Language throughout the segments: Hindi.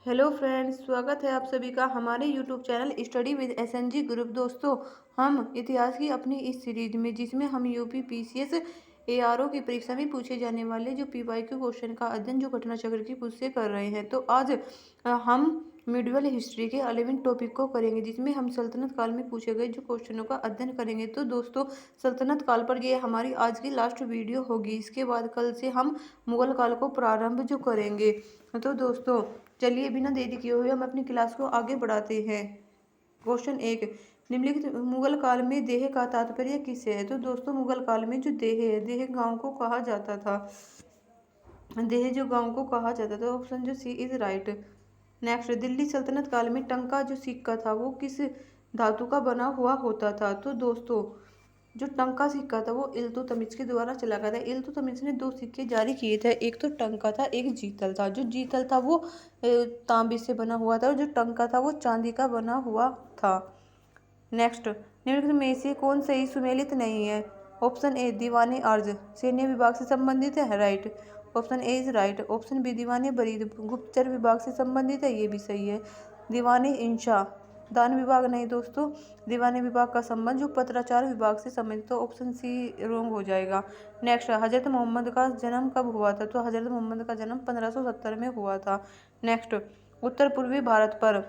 हेलो फ्रेंड्स, स्वागत है आप सभी का हमारे YouTube channel study with SNG group. दोस्तों, हम इतिहास की अपनी इस सीरीज में जिसमें हम यूपी पीसीएस एआरओ की परीक्षा में पूछे जाने वाले जो पीवाईक्यू क्वेश्चन का अध्ययन जो घटना चक्र की पूछ से कर रहे हैं। तो आज हम मिडिवल हिस्ट्री के 11 टॉपिक को करेंगे जिसमें हम सल्तनत काल में पूछे गए जो क्वेश्चनों का अध्ययन करेंगे। तो दोस्तों, सल्तनत काल पर ये हमारी आज की लास्ट वीडियो होगी। इसके बाद कल से हम मुगल काल को प्रारंभ जो करेंगे। तो दोस्तों, चलिए बिना देरी किए हुए हम अपनी क्लास को आगे बढ़ाते हैं। क्वेश्चन 1, निम्नलिखित मुगल काल में देह का तात्पर्य किससे है? तो दोस्तों, मुगल काल में जो देह है, देह गांव को कहा जाता था। देह जो गांव को कहा जाता था। ऑप्शन जो सी इज राइट। नेक्स्ट, दिल्ली सल्तनत काल में टंका जो सिक्का था वो किस धातु का बना हुआ होता था? तो दोस्तों, जो टंका सिक्का था वो इल्तुतमिश के द्वारा चला गया था। इल्तुतमिश ने 2 सिक्के जारी किए थे, एक तो टंका था, एक जीतल था। जो जीतल था वो तांबे से बना हुआ था और जो टंका था वो चांदी का बना हुआ था। नेक्स्ट, निम्नलिखित में से कौन सही सुमेलित नहीं है? ऑप्शन ए दीवाने अर्ज सैन्य विभाग से संबंधित है, right. Option A is right. Option B दीवाने बरीद गुप्तचर विभाग से संबंधित है, ये भी सही है। दीवाने इंशा दान विभाग नहीं दोस्तों, दीवाने विभाग का संबंध जो पत्राचार विभाग से संबंधित, तो ऑप्शन सी रोंग हो जाएगा। नेक्स्ट, हजरत मोहम्मद का जन्म कब हुआ था? तो हजरत मोहम्मद का जन्म 1570 में हुआ था। नेक्स्ट, उत्तर पूर्वी भारत पर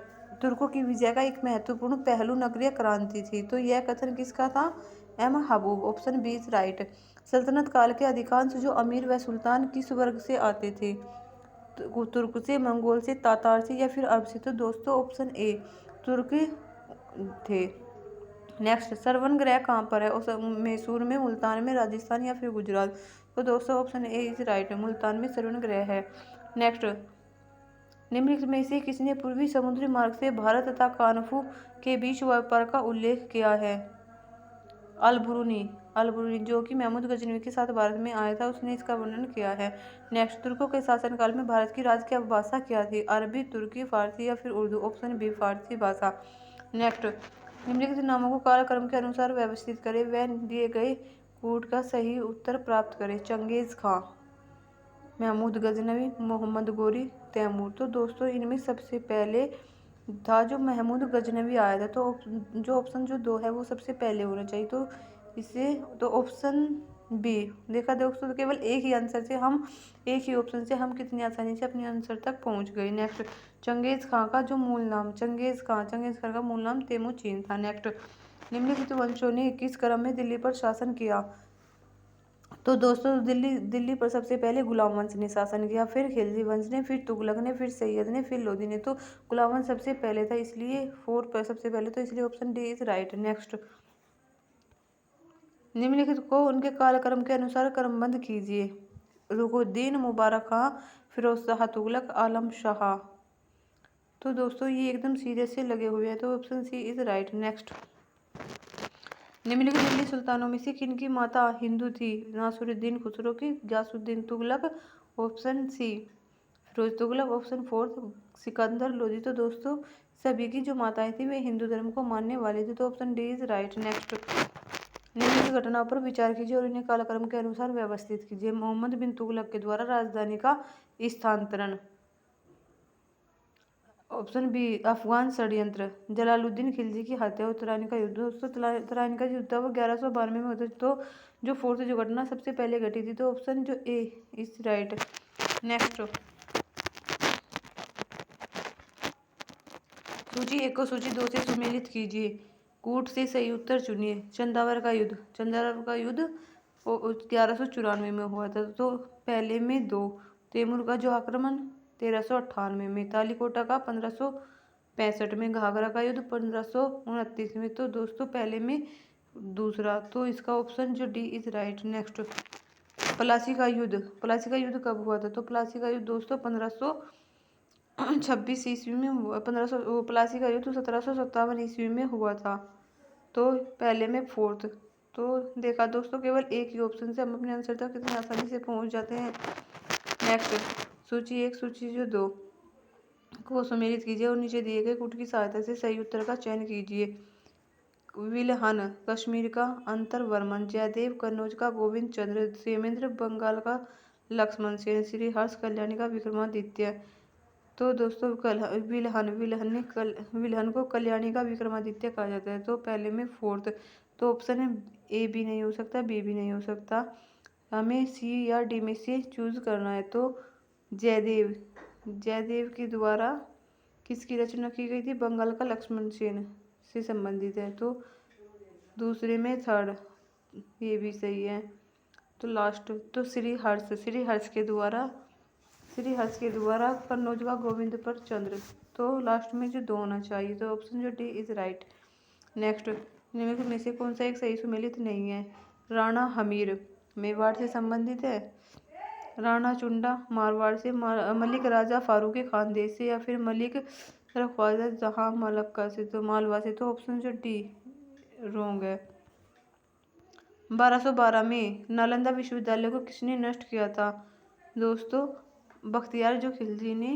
तुर्कों की विजय का एक महत्वपूर्ण पहलू नगरीय क्रांति थी। तो यह कथन किसका था? एम हबूब। Option B is right. सल्तनत काल के अधिकांश जो अमीर व सुल्तान किस वर्ग से आते थे? तुर्क से, मंगोल से, तातार से या फिर अरब से? तो दोस्तों, ऑप्शन ए तुर्क थे। नेक्स्ट, श्रवण ग्रह कहाँ पर है? मैसूर में, मुल्तान में, राजस्थान या फिर गुजरात? तो दोस्तों, option A is right, Multan में श्रवण ग्रह है। नेक्स्ट, निम्नलिखित में से किसने पूर्वी समुद्री मार्ग से भारत तथा कानफू के बीच व्यापार का उल्लेख किया है? अलबरूनी। अलबरूनी जो कि महमूद गजनवी के साथ भारत में आया था, उसने इसका वर्णन किया है। नेक्स्ट, तुर्कों के शासनकाल में भारत की राजकीय भाषा क्या थी? अरबी, तुर्की, फारसी या फिर उर्दू? ऑप्शन बी फारसी भाषा। नेक्स्ट, निम्नलिखित नामों को कालक्रम के अनुसार व्यवस्थित करें व दिए गए कूट का सही उत्तर प्राप्त करें। चंगेज खां, महमूद गजनवी, मोहम्मद गोरी, तैमूर? तो दोस्तों, इनमें सबसे पहले था जो महमूद गजनवी आया था। तो जो ऑप्शन जो 2 है वो सबसे पहले होना चाहिए। तो इसे तो ऑप्शन बी। देखा दोस्तों, तो केवल एक ही आंसर से हम एक ही ऑप्शन से हम कितनी आसानी से अपने आंसर तक पहुंच गए। नेक्स्ट, चंगेज खां का जो मूल नाम चंगेज खां का मूल नाम तेमुचीन था। नेक्स्ट, निम्नलिखित वंशों ने किस क्रम में दिल्ली पर शासन किया? तो दोस्तों, दिल्ली पर सबसे पहले गुलाम वंश ने शासन किया, फिर खिलजी वंश ने, फिर तुगलक ने, फिर सैयद ने, फिर लोधी ने। तो गुलाम वंश सबसे पहले था, इसलिए 4 पर सबसे पहले, तो इसलिए option D is right. Next, निम्नलिखित को उनके कालक्रम के अनुसार क्रमबद्ध कीजिए। रुकुनुद्दीन, मुबारक खां, फिरोज शाह तुगलक, आलम शाह? तो दोस्तों, ये एकदम सीधे से लगे हुए हैं, तो option C is right. Next, निम्नलिखित दिल्ली सुल्तानों में से किन की माता हिंदू थी? नासिरुद्दीन खुसरो की, Ghiyasuddin Tughlaq, option C Firoz Tughlaq, option 4 Sikandar Lodi? तो दोस्तों, सभी की जो माताएं थी वे हिंदू धर्म को मानने वाली थी, तो option D is right. Next, निम्नलिखित घटनाओं पर विचार कीजिए और इन्हें कालक्रम के अनुसार व्यवस्थित कीजिए। मोहम्मद बिन तुगलक के द्वारा राजधानी का स्थानांतरण, ऑप्शन बी अफगान षड्यंत्र, जलालुद्दीन खिलजी की हत्या, उत्तरायणी का युद्ध? दोस्तों, उत्तरायणी का युद्ध वो 1192 में होता है। तो जो फोर्थ जो घटना सबसे पहले घटी थी, तो ऑप्शन जो ए इज राइट। नेक्स्ट, सूची 1 को सूची 2 से सुमेलित कीजिए। कूट से सही उत्तर चुनिए। चंदावर का युद्ध, चंदावर का युद्ध 1194 में हुआ था, तो पहले में 2। तैमूर का जो आक्रमण 1398 में, तालीकोटा का 1565 में, घाघरा का युद्ध 1529 में। तो दोस्तों, पहले में दूसरा, तो इसका ऑप्शन जो D is right. Next, Plassey का युद्ध, प्लासी का युद्ध कब हुआ था? तो प्लासी का युद्ध दोस्तों 1526 ईस्वी में हुआ। 1500 प्लासी का युद्ध 1757 ईस्वी में हुआ था, तो पहले में 4th। तो देखा दोस्तों, केवल एक ही ऑप्शन से हम अपने आंसर तक कितनी आसानी से पहुंच जाते हैं। नेक्स्ट, सूची 1 सूची जो 2 को सम्मिलित कीजिए और नीचे दिए गए कूट की सहायता से सही उत्तर का चयन कीजिए। विल्हन कश्मीर का अंतरवर्मन, जयदेव कन्नौज का गोविंद चंद्र, सेमेंद्र बंगाल का लक्ष्मण सेन, श्री हर्ष कल्याणी का विक्रमादित्य? तो दोस्तों विल्हन को कल्याणी का विक्रमादित्य कहा जाता है। तो पहले में फोर्थ, तो ऑप्शन है ए भी नहीं हो सकता, बी भी नहीं हो सकता, हमें सी या डी में से चूज करना है। तो जयदेव के द्वारा किसकी रचना की गई थी? बंगाल का लक्ष्मण सेन से संबंधित है। तो दूसरे में थर्ड, ये भी सही है। तो लास्ट, तो श्री हर्ष के द्वारा कन्नौज का गोविंद पर चंद्र। तो लास्ट में जो दो होना चाहिए, तो ऑप्शन जो डी इज राइट। नेक्स्ट, निम्नलिखित में से कौन सा एक सही सुमेलित नहीं है? राणा हमीर मेवाड़ से संबंधित है, राणा चुंडा मारवाड़ से, मलिक राजा फारूकी खानदेश से, या फिर मलिक रखवाजा जहां मलक्का से, तो मालवा से। तो ऑप्शन जो डी रोंग है। 1212 में नालंदा विश्वविद्यालय को किसने नष्ट किया था? दोस्तों बख्तियार जो खिलजी ने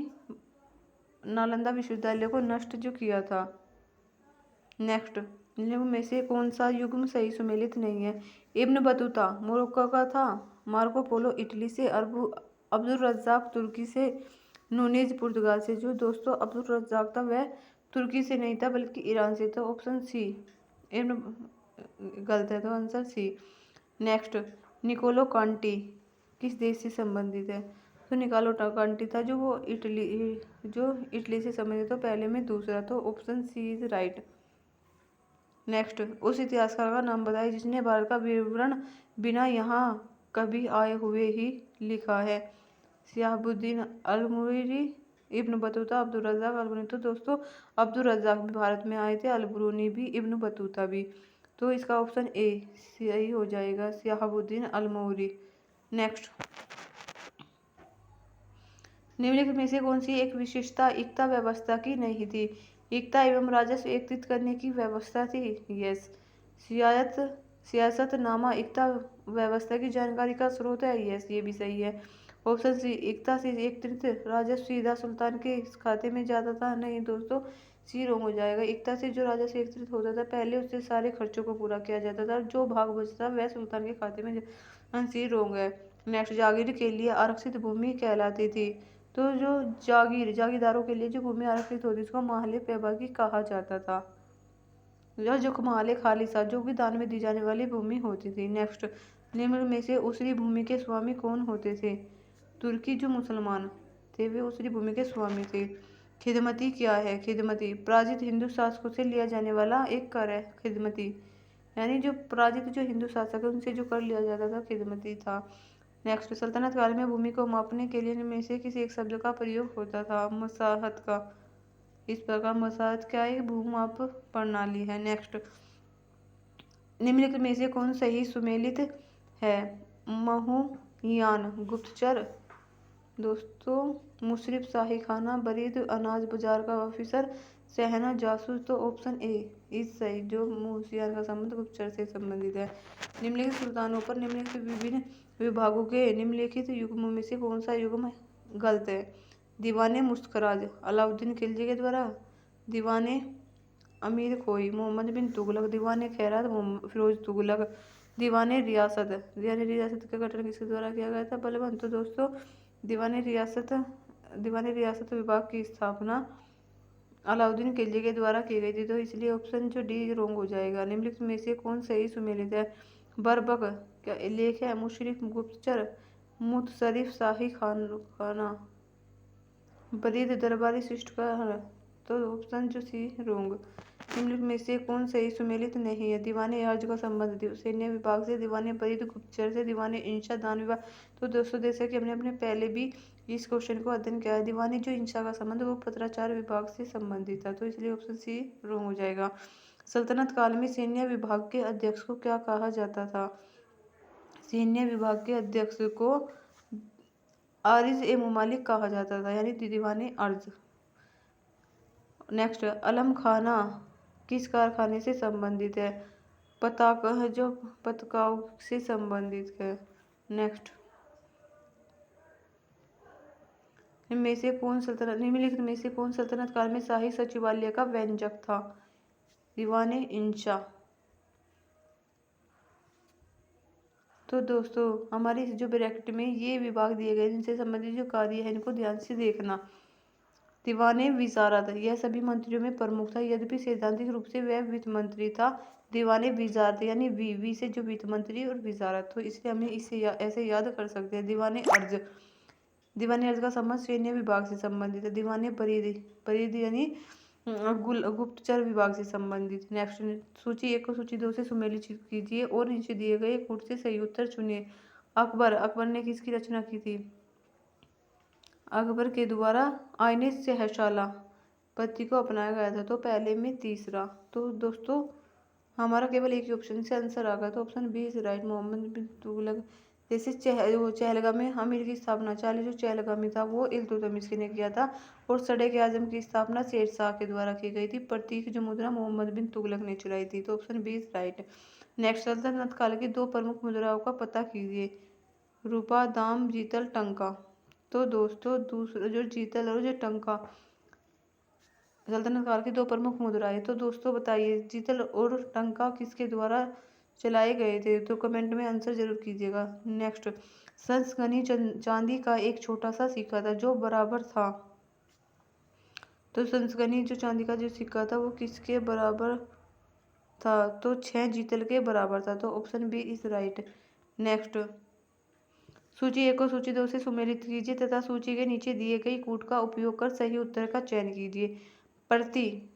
नालंदा विश्वविद्यालय को नष्ट जो किया था। नेक्स्ट, निम्न में से कौन सा युग्म सही सुमेलित नहीं है? इब्न बतूता मोरक्को का था, मार्को पोलो इटली से, अब्दुल रज्जाक तुर्की से, नूनेज पुर्तगाल से। जो दोस्तों अब्दुल रज्जाक था वह तुर्की से नहीं था बल्कि ईरान से। तो ऑप्शन सी इब्न गलत है, तो answer C. Next, Niccolo Conti किस देश से संबंधित है? तो निकोलो कांटी था जो इटली से संबंधित। तो पहले में दूसरा, तो option C is right. Next, उस इतिहासकार का नाम बताइए जिसने भारत का विवरण बिना यहाँ कभी आए हुए ही लिखा है? सियाबुद्दीन अलमुरी, इब्न बतूता, अब्दुल रज्जाक, अलबरूनी। तो दोस्तों अब्दुल रज्जाक भी भारत में आए थे, अलबरूनी भी, इब्न बतूता भी। तो इसका ऑप्शन ए सही हो जाएगा, सियाबुद्दीन अलमुरी। नेक्स्ट, निम्नलिखित में से कौन सी एक विशेषता इक्ता व्यवस्था की नहीं थी? इक्ता एवं राजस्व एकत्रित करने की व्यवस्था थी। यस। सियासतनामा इक्ता व्यवस्था की जानकारी का स्रोत है। यस, ये भी सही है। ऑप्शन सी, इक्ता से एकत्रित राजस्व सीधा सुल्तान के खाते में जाता था। नहीं दोस्तों, सी रोंग हो जाएगा। इक्ता से जो राजस्व एकत्रित होता था पहले उससे सारे खर्चों को पूरा किया जाता था, जो भाग बचता वह सुल्तान के खाते में सी रोंग है। नेक्स्ट, जागीर के लिए आरक्षित भूमि कहलाती थी। तो जो जागीरदारों के लिए जो भूमि आरक्षित होती उसको माहले पैबागी कहा जाता था, या जो माहले खालिसा जो भी दान में दी जाने वाली भूमि होती थी। नेक्स्ट, निम्न में से उसरी भूमि के स्वामी कौन होते थे? तुर्की जो मुसलमान थे वे उसरी भूमि के स्वामी थे। खिदमती क्या है? खिदमती प्राचीन हिंदू शासकों से लिया जाने वाला एक कर है। खिदमती यानी जो प्राचीन जो हिंदू शासक है उनसे जो कर लिया जाता था खिदमती था। नेक्स्ट, सल्तनत काल में भूमि को मापने के लिए इनमें से किसी एक शब्द का प्रयोग होता था? मसाहत का। इस प्रकार मसाहत क्या है? भूमाप प्रणाली है। नेक्स्ट, निम्नलिखित में से कौन सही सुमेलित है? महूयान गुप्तचर, दोस्तों मुशरिफ शाही खाना, बरीद अनाज बाजार का ऑफिसर, सहना जासूस। तो ऑप्शन ए इस सही, जो मुहसियान का संबंध गुप्तचर से संबंधित है। निम्नलिखित सुल्तानों पर निम्नलिखित विभिन्न विभागों के निम्नलिखित युग्मों में से कौन सा युग्म गलत है? दीवाने मुस्कराज अलाउद्दीन खिलजी के द्वारा, दीवाने अमीर खोई मोहम्मद बिन तुगलक, दीवाने खैरात फिरोज तुगलक, दीवाने रियासत का गठन किसके द्वारा किया गया था? बलबन। तो दोस्तों दीवाने रियासत विभाग की स्थापना अलाउद्दीन खिलजी के द्वारा की गई थी। तो इसलिए ऑप्शन जो डी रोंग हो जाएगा। निम्नलिखित में से कौन सही सुमेलित है? बरबक क्या लेख है? मुशरिफ गुप्तचर, मुतसरिफ शाही खाना, बरीद दरबारी शिष्टकार। तो ऑप्शन जो सी रोंग। निम्नलिखित में से कौन सही सुमेलित नहीं है? दीवाने अर्ज का संबंध सैन्य विभाग से, दीवाने बरीद गुप्तचर से, दीवाने इंशा दान विभाग। तो दोस्तों जैसे कि हमने अपने पहले भी इस क्वेश्चन को अध्ययन किया है, दीवानी जो इंशा का संबंध वो पत्राचार विभाग से संबंधित था। तो इसलिए ऑप्शन सी रोंग हो जाएगा। सल्तनत काल में सैन्य विभाग के अध्यक्ष को क्या कहा जाता था? सैन्य विभाग के अध्यक्ष को आरिज ए मुमालिक कहा जाता था, यानी दीवाने अर्ज। नेक्स्ट, अलम खाना किस कारखाने से संबंधित है? पताका जो पतकाओं से संबंधित है। नेक्स्ट, निम्नलिखित में से कौन सल्तनत काल में शाही सचिवालय का व्यंजक था? दीवाने इंशा। तो दोस्तों हमारे जो ब्रैकेट में ये विभाग दिए गए जिनसे संबंधित जो कार्य है इनको ध्यान से देखना। दीवाने विजारत, यह सभी मंत्रियों में प्रमुख था, यद्यपि सैद्धांतिक रूप से वह वित्त मंत्री था। दीवाने विजारत यानी वी से जो वित्त मंत्री और विजारत, तो इसलिए हमें इसे ऐसे याद कर सकते हैं। दीवाने अर्ज, दीवाने अर्ज का संबंध सैन्य विभाग से संबंधित है। दीवाने परिधि, परिधि यानी गुप्तचर विभाग से संबंधित। नेक्स्ट, सूची 1 को सूची 2 से सुमेलित कीजिए और नीचे दिए गए कूट से सही उत्तर चुनिए। अकबर, अकबर ने किसकी रचना की थी? अकबर के द्वारा आईने सहशाला पद्धति को अपनाया गया था, तो पहले में तीसरा। तो दोस्तों हमारा केवल एक ही ऑप्शन से आंसर आ गया, तो option B is right. Mohammad bin Tughlaq, जैसे चहलगामी अमीर की स्थापना, चाली जो चहलगामी था वो इल्तुतमिश ने किया था, और सड़े के आजम की स्थापना शेरशाह के द्वारा की गई थी। प्रतीक जो मुद्रा मोहम्मद बिन तुगलक ने चलाई थी, तो option B is right. Next, सल्तनत काल की 2 प्रमुख मुद्राओं का पता कीजिए। रूपा, दाम, जीतल, टंका। तो दोस्तों दूसरा जो जीतल और जो टंका सल्तनत काल की 2 प्रमुख मुद्राएं, तो दोस्तों बताइए जीतल और टंका किसके द्वारा चलाए गए थे? तो कमेंट में आंसर जरूर कीजिएगा। नेक्स्ट, संस्गनी चांदी का एक छोटा सा सिक्का था जो बराबर था, तो संस्गनी जो चांदी का जो सिक्का था वो किसके बराबर था? तो 6 जीतल के बराबर था, तो option B is right. Next, सूची 1 को सूची 2 से सुमेलित कीजिए तथा सूची के नीचे दिए गए कूट का उपयोग कर सही उत्तर का चयन कीजिए। प्रति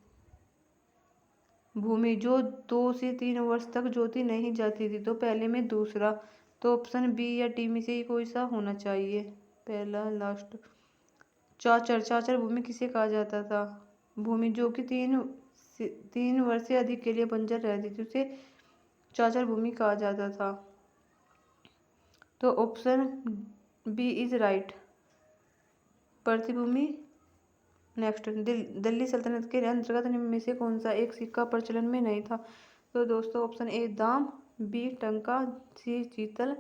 भूमि जो 2 से 3 वर्ष तक जोती नहीं जाती थी, तो पहले में दूसरा, तो ऑप्शन बी या डी में से ही कोई सा होना चाहिए, पहला लास्ट। चाचर, चाचर भूमि किसे कहा जाता था? भूमि जो कि 3 वर्ष से अधिक के लिए बंजर रहती थी उसे चाचर भूमि कहा जाता था, तो ऑप्शन बी इज राइट, प्रतिभूमि। नेक्स्ट, दिल्ली सल्तनत के अंतर्गत निम्न में से कौन सा एक सिक्का प्रचलन में नहीं था? तो दोस्तों ऑप्शन ए दाम, बी टंका, सी जीतल,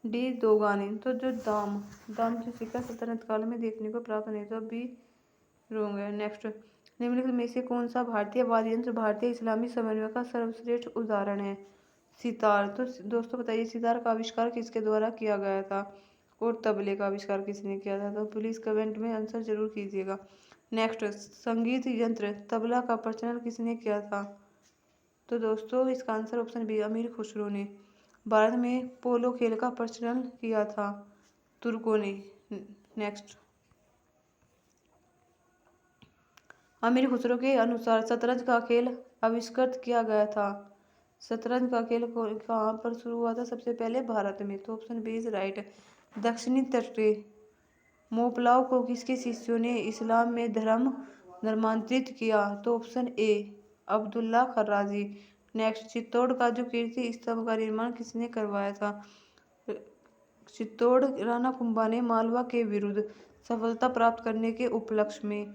डी दोगानी। तो जो दाम, दाम जो सिक्का सल्तनत काल में देखने को प्राप्त नहीं था, बी रोंग है। नेक्स्ट, निम्नलिखित में से कौन सा भारतीय वाद्य यंत्र भारतीय इस्लामी समन्वय का सर्वश्रेष्ठ उदाहरण है? सितार। तो दोस्तों बताइए सितार का आविष्कार किसके द्वारा किया गया था, और तबले का आविष्कार किसने किया था? तो प्लीज़ कमेंट में आंसर जरूर कीजिएगा। नेक्स्ट, संगीत यंत्र तबला का प्रचलन किसने किया था? तो दोस्तों इसका आंसर ऑप्शन बी अमीर खुसरो ने। भारत में पोलो खेल का प्रचलन किया था तुर्कों ने। नेक्स्ट, अमीर खुसरो के अनुसार शतरंज का खेल आविष्कृत किया गया था। शतरंज का खेल कहाँ पर शुरू हुआ था? सबसे पहले भारत में, तो ऑप्शन बी इज राइट। दक्षिणी तटीय मोपलाव को किसके शिष्यों ने इस्लाम में धर्मांतरित किया? तो option A Abdullah Kharraji. Next, Chittor का जो कीर्ति स्तंभ का निर्माण किसने करवाया था? चित्तौड़ राणा कुंभा ने मालवा के विरुद्ध सफलता प्राप्त करने के उपलक्ष्य में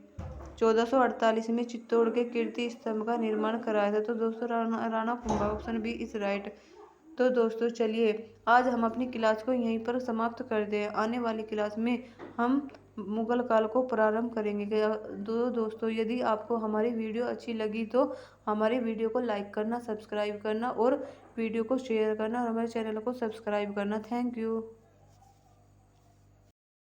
1448 में चित्तौड़ के कीर्ति स्तंभ का निर्माण कराया था, तो दोस्तों Rana Kumbha, option B is right. तो दोस्तों चलिए आज हम अपनी क्लास को यहीं पर समाप्त कर दें। आने वाली क्लास में हम मुगल काल को प्रारंभ करेंगे। दोस्तों यदि आपको हमारी वीडियो अच्छी लगी तो हमारी वीडियो को लाइक करना, सब्सक्राइब करना और वीडियो को शेयर करना और हमारे चैनल को सब्सक्राइब करना। Thank you.